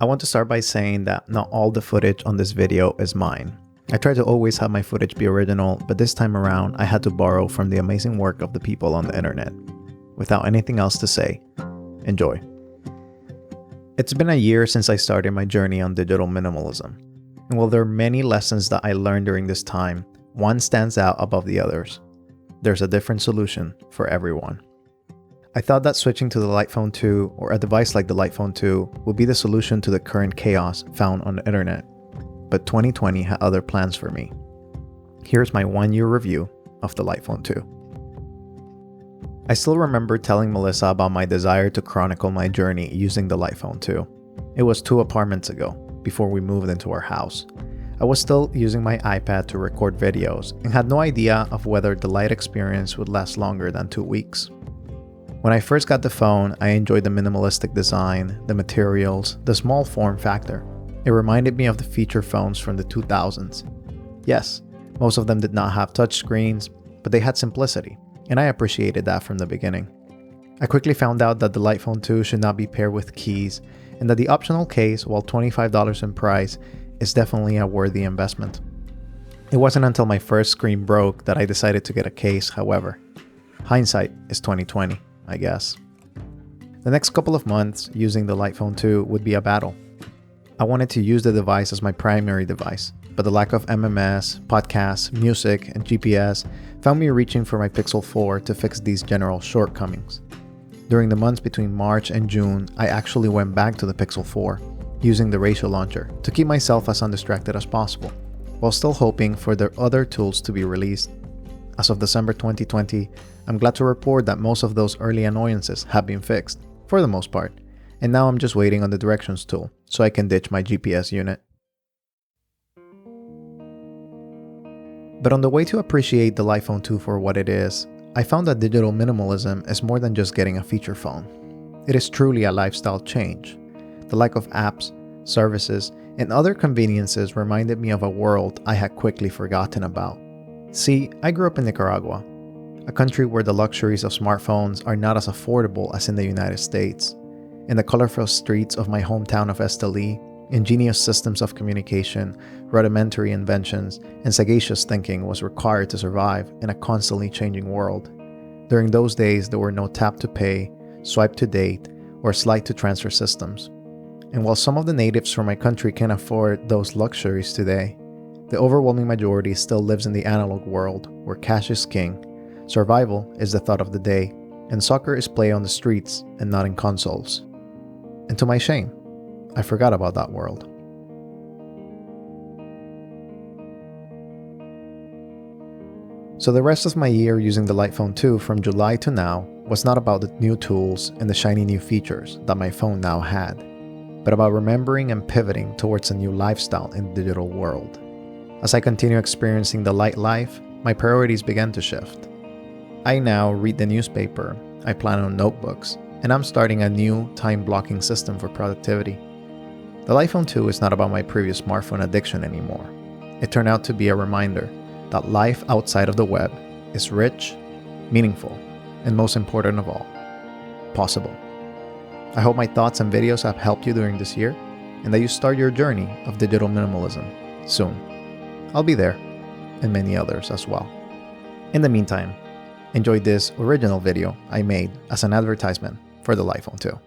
I want to start by saying that not all the footage on this video is mine. I try to always have my footage be original, but this time around I had to borrow from the amazing work of the people on the internet. Without anything else to say, enjoy. It's been a year since I started my journey on digital minimalism. And while there are many lessons that I learned during this time, one stands out above the others. There's a different solution for everyone. I thought that switching to the Light-Phone 2 or a device like the Light-Phone 2 would be the solution to the current chaos found on the internet. But 2020 had other plans for me. Here's my 1-year review of the Light-Phone 2. I still remember telling Melissa about my desire to chronicle my journey using the Light-Phone 2. It was 2 apartments ago, before we moved into our house. I was still using my iPad to record videos and had no idea of whether the light experience would last longer than 2 weeks. When I first got the phone, I enjoyed the minimalistic design, the materials, the small form factor. It reminded me of the feature phones from the 2000s. Yes, most of them did not have touchscreens, but they had simplicity, and I appreciated that from the beginning. I quickly found out that the Light-Phone 2 should not be paired with keys, and that the optional case, while $25 in price, is definitely a worthy investment. It wasn't until my first screen broke that I decided to get a case, however. Hindsight is 2020, I guess. The next couple of months using the Light-Phone 2 would be a battle. I wanted to use the device as my primary device, but the lack of MMS, podcasts, music, and GPS found me reaching for my Pixel 4 to fix these general shortcomings. During the months between March and June, I actually went back to the Pixel 4, using the ratio launcher to keep myself as undistracted as possible, while still hoping for the other tools to be released. As of December 2020, I'm glad to report that most of those early annoyances have been fixed, for the most part, and now I'm just waiting on the directions tool so I can ditch my GPS unit. But on the way to appreciate the Light-Phone 2 for what it is, I found that digital minimalism is more than just getting a feature phone. It is truly a lifestyle change. The lack of apps, services, and other conveniences reminded me of a world I had quickly forgotten about. See, I grew up in Nicaragua, a country where the luxuries of smartphones are not as affordable as in the United States. In the colorful streets of my hometown of Esteli, ingenious systems of communication, rudimentary inventions, and sagacious thinking was required to survive in a constantly changing world. During those days, there were no tap to pay, swipe to date, or slide to transfer systems. And while some of the natives from my country can afford those luxuries today, the overwhelming majority still lives in the analog world where cash is king, survival is the thought of the day, and soccer is played on the streets and not in consoles. And to my shame, I forgot about that world. So the rest of my year using the Light-Phone 2 from July to now was not about the new tools and the shiny new features that my phone now had, but about remembering and pivoting towards a new lifestyle in the digital world. As I continue experiencing the light life, my priorities began to shift. I now read the newspaper, I plan on notebooks, and I'm starting a new time-blocking system for productivity. The Light-Phone 2 is not about my previous smartphone addiction anymore. It turned out to be a reminder that life outside of the web is rich, meaningful, and most important of all, possible. I hope my thoughts and videos have helped you during this year, and that you start your journey of digital minimalism soon. I'll be there, and many others as well. In the meantime, enjoy this original video I made as an advertisement for the Light-Phone 2.